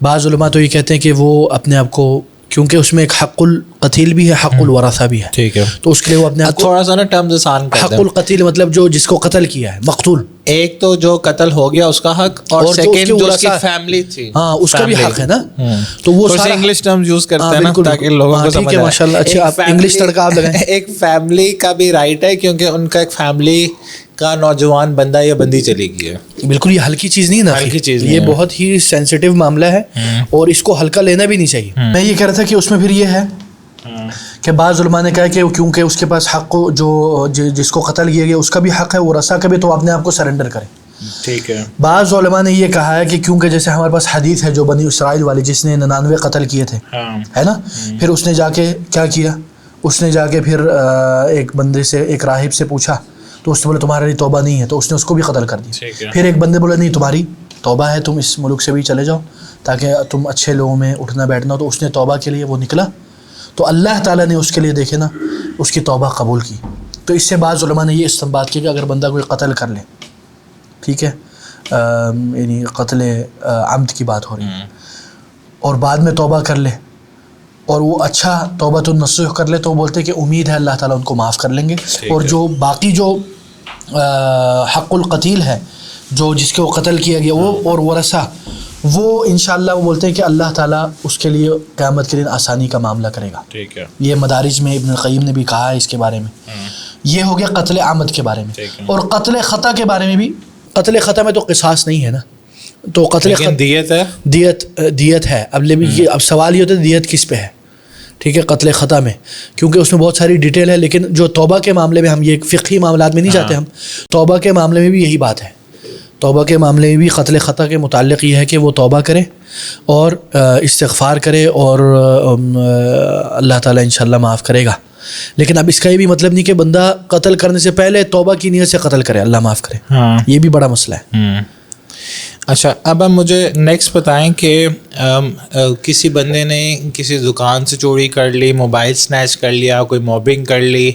بعض علماء تو یہ کہتے ہیں کہ وہ اپنے آپ کو، کیونکہ اس میں ایک حق القتیل بھی ہے، حق الورثہ بھی ہے. ٹھیک ہے، تو اس کے لیے وہ اپنے آپ کو تھوڑا سا نا ٹرمز آسان کر دیں. حق القتیل مطلب جو جس کو قتل کیا ہے، مقتول. ایک تو جو قتل ہو گیا اس کا حق، اور سیکنڈ جو اس کی فیملی تھی، ہاں اس کا بھی حق ہے نا. تو وہ سارا انگلش ٹرمز یوز کرتے ہیں نا تاکہ لوگوں کو سمجھ آئے. ماشاءاللہ اچھا، آپ انگلش تڑکا آپ لگائیں. ایک فیملی کا بھی رائٹ ہے، کیونکہ ان کا ایک فیملی کا نوجوان بندہ یا بندی چلی گئی ہے. بالکل یہ ہلکی چیز نہیں نا، ہلکی چیز یہ بہت ہی سینسیٹیو معاملہ ہے، اور اس کو ہلکا لینا بھی نہیں چاہیے. میں یہ کہہ رہا تھا کہ اس میں پھر یہ ہے کہ بعض علماء نے کہا کہ کیونکہ اس کے پاس حق، جو جس کو قتل کیا گیا اس کا بھی حق ہے، ورثہ کا بھی، تو اپنے آپ کو سرنڈر کرے. ٹھیک ہے. بعض علماء نے یہ کہا ہے کہ کیونکہ جیسے ہمارے پاس حدیث ہے جو بنی اسرائیل والی، جس نے 99 قتل کیے تھے، ہے نا، پھر اس نے جا کے کیا کیا، اس نے جا کے پھر ایک بندے سے، ایک راہب سے پوچھا، تو اس نے بولے تمہارے لیے توبہ نہیں ہے، تو اس نے اس کو بھی قتل کر دیا. پھر ایک بندے بولے نہیں تمہاری توبہ ہے، تم اس ملک سے بھی چلے جاؤ تاکہ تم اچھے لوگوں میں اٹھنا بیٹھنا. تو اس نے توبہ کے لیے وہ نکلا، تو اللہ تعالیٰ نے اس کے لیے دیکھے نا اس کی توبہ قبول کی. تو اس سے بعض علماء نے یہ استنباط کیا کہ اگر بندہ کوئی قتل کر لے، ٹھیک ہے، یعنی قتل عمد کی بات ہو رہی ہے، اور بعد میں توبہ کر لے اور وہ اچھا توبۃ النصوح کر لے، تو بولتے کہ امید ہے اللہ تعالیٰ ان کو معاف کر لیں گے. اور جو باقی جو حق القتیل ہے، جو جس کو قتل کیا گیا، وہ اور ورثہ، وہ انشاءاللہ وہ بولتے ہیں کہ اللہ تعالیٰ اس کے لیے قیامت کے دن آسانی کا معاملہ کرے گا. ٹھیک ہے. یہ مدارج میں ابن القیم نے بھی کہا ہے اس کے بارے میں. یہ ہو گیا قتل عمد کے بارے میں. اور قتل خطا کے بارے میں بھی، قتل خطا میں تو قصاص نہیں ہے نا، تو قتل دیت ہے، دیت ہے. اب سوال یہ ہوتا ہے دیت کس پہ ہے. ٹھیک ہے، قتل خطا میں، کیونکہ اس میں بہت ساری ڈیٹیل ہے، لیکن جو توبہ کے معاملے میں، ہم یہ فقہی معاملات میں نہیں جاتے، ہم توبہ کے معاملے میں بھی یہی بات ہے. توبہ کے معاملے میں بھی قتل خطا کے متعلق یہ ہے کہ وہ توبہ کرے اور استغفار کرے، اور اللہ تعالیٰ انشاءاللہ معاف کرے گا. لیکن اب اس کا یہ بھی مطلب نہیں کہ بندہ قتل کرنے سے پہلے توبہ کی نیت سے قتل کرے، اللہ معاف کرے. یہ بھی بڑا مسئلہ ہے. اچھا، اب مجھے نیکسٹ بتائیں کہ کسی بندے نے کسی دکان سے چوری کر لی، موبائل سنیچ کر لیا، کوئی موبنگ کر لی،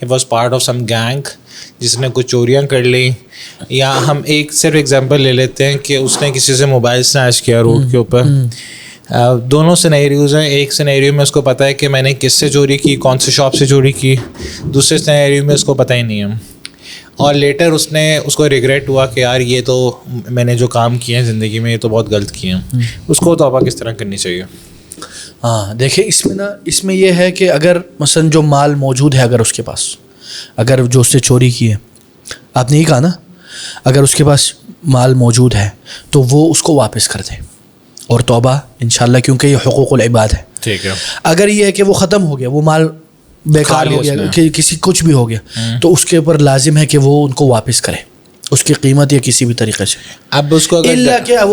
it was part of some gang جس نے کچھ چوریاں کر لی. یا ہم ایک صرف ایگزامپل لے لیتے ہیں کہ اس نے کسی سے موبائل سنیچ کیا روڈ کے اوپر. دونوں سینیریوز ہیں. ایک سینیریو میں اس کو پتہ ہے کہ میں نے کس سے چوری کی، کون سے شاپ سے چوری کی. دوسرے سینیریو میں اس کو پتہ ہی نہیں ہے، اور لیٹر اس کو ریگریٹ ہوا کہ یار یہ تو میں نے جو کام کیے ہیں زندگی میں، یہ تو بہت غلط کیے ہیں. اس کو توبہ کس طرح کرنی چاہیے؟ ہاں دیکھیں، اس میں یہ ہے کہ اگر مثلا جو مال موجود ہے، اگر اس کے پاس، اگر جو اس سے چوری کی ہے، آپ نے ہی کہا نا، اگر اس کے پاس مال موجود ہے تو وہ اس کو واپس کر دے اور توبہ انشاءاللہ، کیونکہ یہ حقوق العباد ہے. ٹھیک ہے. اگر یہ ہے کہ وہ ختم ہو گیا، وہ مال بیکار ہو گیا، کسی کچھ بھی ہو گیا، تو اس کے اوپر لازم ہے کہ وہ ان کو واپس کرے، اس کی قیمت یا کسی بھی طریقے سے. اب اس کو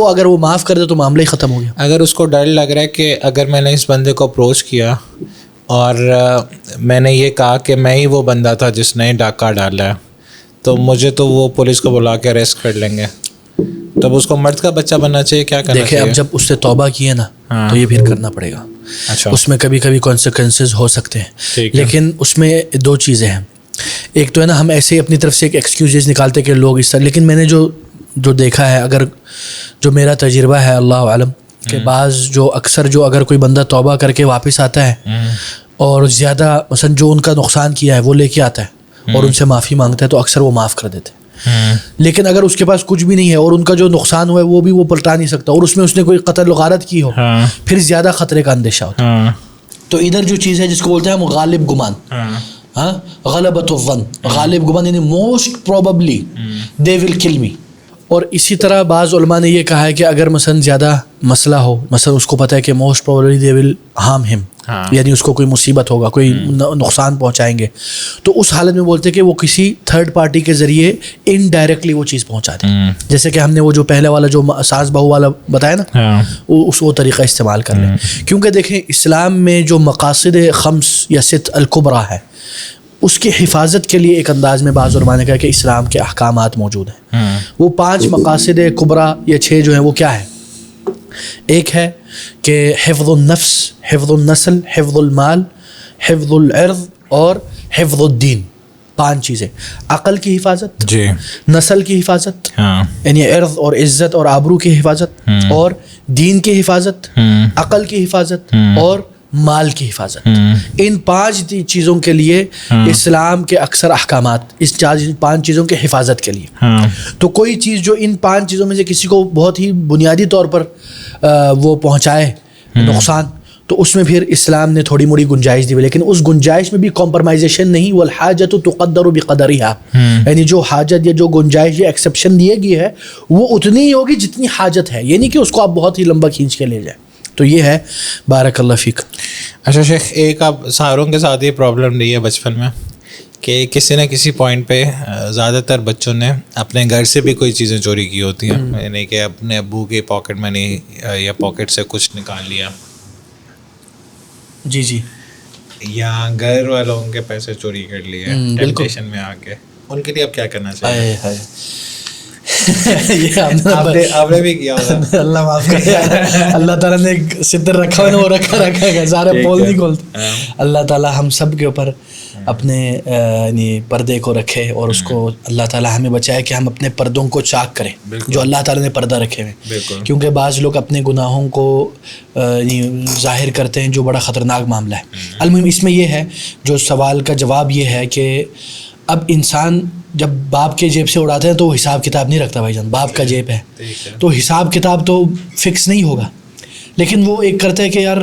اگر وہ معاف کر دے تو معاملہ ہی ختم ہو گیا. اگر اس کو ڈر لگ رہا ہے کہ اگر میں نے اس بندے کو اپروچ کیا اور میں نے یہ کہا کہ میں ہی وہ بندہ تھا جس نے ڈاکہ ڈالا ہے، تو مجھے تو وہ پولیس کو بلا کے اریسٹ کر لیں گے، تب اس کو مرد کا بچہ بننا چاہیے، کیا کرنا چاہیے؟ دیکھیں، اب جب اس سے توبہ کی ہے نا، تو یہ پھر کرنا پڑے گا. اچھا. اس میں کبھی کبھی کانسیکوینسز ہو سکتے ہیں، لیکن اس میں دو چیزیں ہیں. ایک تو ہے نا، ہم ایسے ہی اپنی طرف سے ایک ایکسکیوزز نکالتے کہ لوگ اس طرح، لیکن میں نے جو دیکھا ہے، اگر جو میرا تجربہ ہے اللہ عالم، کہ بعض جو اگر کوئی بندہ توبہ کر کے واپس آتا ہے اور زیادہ مثلا جو ان کا نقصان کیا ہے وہ لے کے آتا ہے اور ان سے معافی مانگتا ہے، تو اکثر وہ معاف کر دیتے ہیں. لیکن اگر اس کے پاس کچھ بھی نہیں ہے اور ان کا جو نقصان ہوا ہے وہ بھی وہ پلٹا نہیں سکتا اور اس میں اس نے کوئی قتل و غارت کی ہو, پھر زیادہ خطرے کا اندیشہ ہوتا ہے. تو ادھر جو چیز ہے جس کو بولتے ہیں ہم غالب گمان, ہاں, غلبۃ الظن, غالب گمان یعنی موسٹ پروبیبلی دے ول کل می. اور اسی طرح بعض علماء نے یہ کہا ہے کہ اگر مثلا زیادہ مسئلہ ہو, مثلا اس کو پتہ ہے کہ موسٹ پروبیبلی دے ول ہارم ہم, یعنی اس کو کوئی مصیبت ہوگا, کوئی نقصان پہنچائیں گے, تو اس حالت میں بولتے ہیں کہ وہ کسی تھرڈ پارٹی کے ذریعے انڈائریکٹلی وہ چیز پہنچا دیں. جیسے کہ ہم نے وہ جو پہلے والا جو ساز بہو والا بتایا نا, وہ طریقہ استعمال کر لیں. کیونکہ دیکھیں اسلام میں جو مقاصد خمس یا ست الکبریٰ ہے اس کی حفاظت کے لیے ایک انداز میں بعض علماء نے کہا کہ اسلام کے احکامات موجود ہیں. وہ 5 مقاصد کبریٰ یا 6 جو ہیں وہ کیا ہے؟ ایک ہے کہ حفظ النفس, حفظ النسل, حفظ المال, حفظ العرض اور حفظ الدین. 5 چیزیں, عقل کی حفاظت, جی, نسل کی حفاظت, یعنی عرض اور عزت اور آبرو کی حفاظت, اور دین کی حفاظت, عقل کی حفاظت اور مال کی حفاظت. ان 5 چیزوں کے لیے اسلام کے اکثر احکامات اس 5 چیزوں کے حفاظت کے لیے. تو کوئی چیز جو ان 5 چیزوں میں سے کسی کو بہت ہی بنیادی طور پر وہ پہنچائے نقصان, تو اس میں پھر اسلام نے تھوڑی موڑی گنجائش دی ہوئی, لیکن اس گنجائش میں بھی کمپرمائزیشن نہیں. والحاجت تقدر بقدرها, یعنی جو حاجت یا جو گنجائش یا ایکسیپشن دیے گئی ہے وہ اتنی ہی ہوگی جتنی حاجت ہے, یعنی کہ اس کو آپ بہت ہی لمبا کھینچ کے لے جائیں. تو یہ ہے. بارک اللہ فیک. اچھا شیخ, ایک اب ساروں کے ساتھ یہ پرابلم رہی ہے بچپن میں کہ کسی نہ کسی پوائنٹ پہ زیادہ تر بچوں نے اپنے گھر سے بھی کوئی چیزیں چوری کی ہوتی ہیں, یعنی کہ اپنے ابو کی پاکٹ منی یا پاکٹ سے کچھ نکال لیا, جی جی, یا گھر والوں کے پیسے چوری کر لیے ٹیمپٹیشن میں آ کے. ان کے لیے اب کیا کرنا چاہیے؟ آپ نے بھی کیا ہوگا. اللہ معاف کرے, اللہ تعالیٰ نے ایک ستر رکھا ہے نا, وہ رکھا ہے, سارے پول نہیں کھولتے. اللہ تعالیٰ ہم سب کے اوپر اپنے یعنی پردے کو رکھے, اور اس کو اللہ تعالیٰ ہمیں بچائے کہ ہم اپنے پردوں کو چاک کریں جو اللہ تعالیٰ نے پردہ رکھے ہوئے. کیونکہ بعض لوگ اپنے گناہوں کو ظاہر کرتے ہیں, جو بڑا خطرناک معاملہ ہے. المہم اس میں یہ ہے, جو سوال کا جواب یہ ہے کہ اب انسان جب باپ کے جیب سے اڑاتے ہیں تو وہ حساب کتاب نہیں رکھتا. بھائی جان, باپ کا جیب ہے تو حساب کتاب تو فکس نہیں ہوگا, لیکن وہ ایک کرتا ہے کہ یار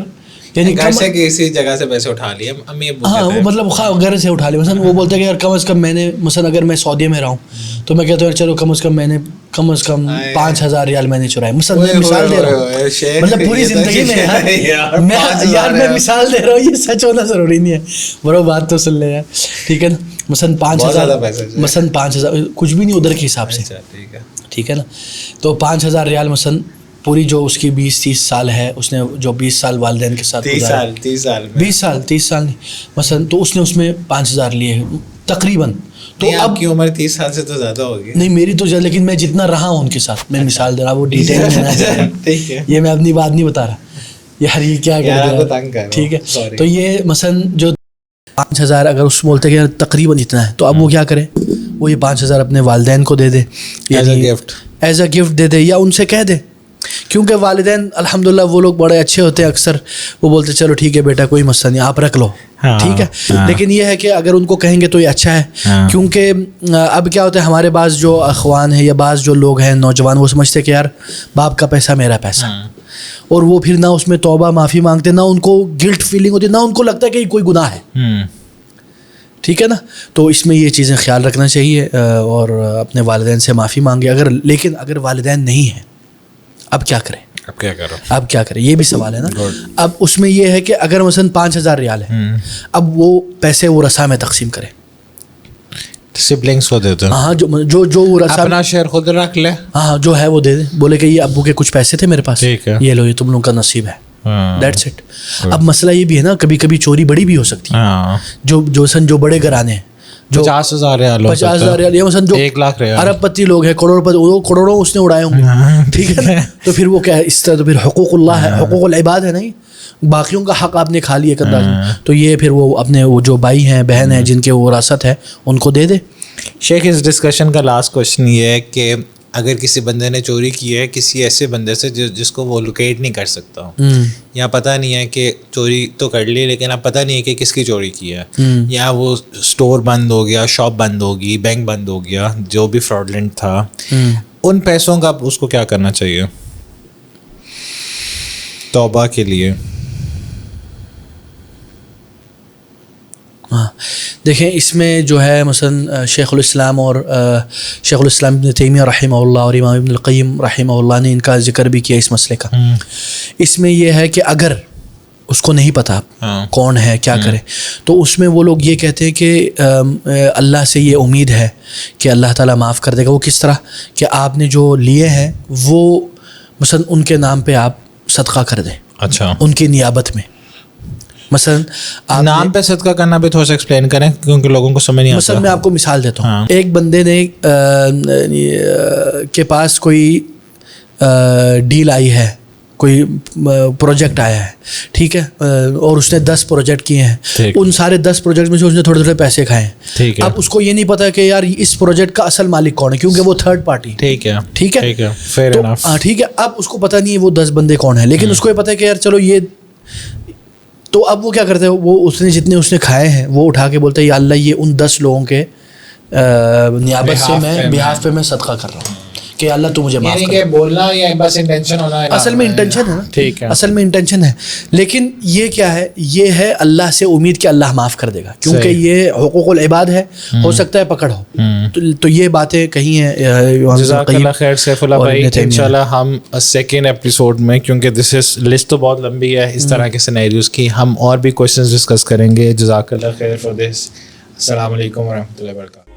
یعنی گھر سے کسی جگہ سے پیسے اٹھا لیے امی ابو, ہاں وہ مطلب گھر سے اٹھا لیا. مثلا وہ بولتے ہیں کہ یار کم از کم میں نے, مثلا اگر میں سعودیہ میں رہا ہوں تو میں کہتا ہوں چلو کم از کم میں نے کم از کم 5,000 ریال میں نے چرائے. مثلا میں مثال دے رہا ہوں, مطلب پوری زندگی میں یار میں مثال دے رہا ہوں, یہ سچ ہونا ضروری نہیں ہے برو, بات تو سن لے یار, ٹھیک ہے نا. مثلا 5,000, مثلا 5,000 کچھ بھی نہیں ادھر کے حساب سے, ٹھیک ہے نا. تو 5,000 ریال مثلا پوری جو اس کی 20-30 سال ہے, اس نے جو 20 سال والدین کے ساتھ 30 سال نہیں مثلا, تو اس نے اس میں 5,000 لیے تقریباً. تو اب کی عمر 30 سال سے تو زیادہ ہوگی. نہیں میری تو زیادہ, لیکن میں جتنا رہا ہوں ان کے ساتھ, میں مثال دے رہا, وہ ڈیٹیل میں یہ میں اپنی بات نہیں بتا رہا یار, یہ کیا کر رہا ہے, ٹھیک ہے. تو یہ مثلا جو 5,000 اگر اس بولتے کہ تقریباً اتنا ہے, تو اب وہ کیا کرے, وہ یہ 5,000 اپنے والدین کو دے دے, ایز اے گفٹ دے دے, یا ان سے کہہ دے. کیونکہ والدین الحمدللہ وہ لوگ بڑے اچھے ہوتے ہیں, اکثر وہ بولتے چلو ٹھیک ہے بیٹا کوئی مسئلہ نہیں, آپ رکھ لو, ٹھیک ہے. لیکن یہ ہے کہ اگر ان کو کہیں گے تو یہ اچھا ہے, کیونکہ اب کیا ہوتا ہے, ہمارے بعض جو اخوان ہیں یا بعض جو لوگ ہیں نوجوان, وہ سمجھتے کہ یار باپ کا پیسہ میرا پیسہ, اور وہ پھر نہ اس میں توبہ معافی مانگتے, نہ ان کو گلٹ فیلنگ ہوتی, نہ ان کو لگتا ہے کہ کوئی گناہ ہے, ٹھیک ہے نا. تو اس میں یہ چیزیں خیال رکھنا چاہیے, اور اپنے والدین سے معافی مانگے. لیکن اگر والدین نہیں ہیں اب کیا کریں, اب کیا کریں, یہ بھی سوال ہے نا. اب اس میں یہ ہے کہ اگر مثلا 5,000 ریال ہے, اب وہ پیسے وہ رسا میں تقسیم کرے, سبلنگس کو دیتے ہیں. ہاں جو وہ رسا اپنا شیئر خود رکھ لے, ہاں جو ہے وہ دے دے, بولے کہ یہ ابو کے کچھ پیسے تھے میرے پاس, یہ لو, یہ تم لوگوں کا نصیب ہے, دیٹس اٹ. اب مسئلہ یہ بھی ہے نا, کبھی کبھی چوری بڑی بھی ہو سکتی ہے, جو بڑے گھرانے ہیں, 50,000 ریال, یا مثلا جو 1,00,000 ریال, ارب پتی لوگ ہیں, کروڑوں اس نے اڑائے ہوں گے, ٹھیک ہے نا. تو پھر وہ کیا ہے, اس طرح تو پھر حقوق اللہ ہے, حقوق العباد ہے, نہیں باقیوں کا حق آپ نے کھا لیا ایک انداز میں, تو یہ پھر وہ اپنے وہ جو بھائی ہیں بہن ہیں جن کے وراثت ہے ان کو دے دے. شیخ اس ڈسکشن کا لاسٹ کوشچن یہ ہے کہ اگر کسی بندے نے چوری کی ہے کسی ایسے بندے سے جس کو وہ لوکیٹ نہیں کر سکتا، یا پتہ نہیں ہے کہ چوری تو کر لی لیکن اب پتہ نہیں ہے کہ کس کی چوری کی ہے، یا وہ اسٹور بند ہو گیا، شاپ بند ہوگی، بینک بند ہو گیا، جو بھی فراڈلنٹ تھا، ان پیسوں کا اس کو کیا کرنا چاہیے توبہ کے لیے؟ ہاں دیکھیں اس میں جو ہے مثلا شیخ الاسلام اور شیخ الاسلام ابن تیمیہ رحمہ اللہ اور امام ابن القیم رحمہ اللہ نے ان کا ذکر بھی کیا اس مسئلے کا. اس میں یہ ہے کہ اگر اس کو نہیں پتہ کون ہے کیا کرے تو اس میں وہ لوگ یہ کہتے ہیں کہ اللہ سے یہ امید ہے کہ اللہ تعالیٰ معاف کر دے گا. وہ کس طرح کہ آپ نے جو لیے ہیں وہ مثلا ان کے نام پہ آپ صدقہ کر دیں. اچھا، ان کی نیابت میں مثلا نام پہ صدقہ کرنا بھی تھوڑا سا ایکسپلین کریں کیونکہ لوگوں کو سمجھ نہیں آتا. مثلا میں آپ کو مثال دیتا ہوں. ایک بندے نے کے پاس کوئی ڈیل آئی ہے، کوئی پروجیکٹ آیا ہے، ٹھیک ہے، اور اس نے 10 پروجیکٹ کیے ہیں. ان سارے 10 پروجیکٹ میں سے اس نے تھوڑے تھوڑے پیسے کھائے ہیں. اب اس کو یہ نہیں پتا کہ یار اس پروجیکٹ کا اصل مالک کون ہے کیونکہ وہ تھرڈ پارٹی. ٹھیک ہے ٹھیک ہے. اب اس کو پتا نہیں ہے وہ 10 بندے کون ہیں، لیکن اس کو یہ پتا ہے کہ یار چلو یہ. تو اب وہ کیا کرتے ہیں، وہ اس نے جتنے اس نے کھائے ہیں وہ اٹھا کے بولتے ہیں یا اللہ یہ ان 10 لوگوں کے نیابت سے میں بہاف پہ میں صدقہ کر رہا ہوں کہ اللہ تو مجھے معاف کر. بولنا یا بس انٹینشن ہونا ہے، اصل میں انٹینشن ہے نا. ٹھیک ہے، اصل میں انٹینشن ہے، لیکن یہ کیا ہے، یہ ہے اللہ سے امید کہ اللہ معاف کر دے گا کیونکہ یہ حقوق العباد ہے، ہو سکتا ہے پکڑ ہو. تو یہ باتیں کہیں ہیں. جزاک اللہ خیر سیف اللہ بھائی. انشاءاللہ ہم سیکنڈ ایپیسوڈ میں، کیونکہ دس از لسٹ تو بہت لمبی ہے اس طرح کے سینیریوز کی، ہم اور بھی کویشچنز ڈسکس کریں گے. جزاک اللہ خیر فار دس. السلام علیکم ورحمۃ اللہ وبرکاتہ.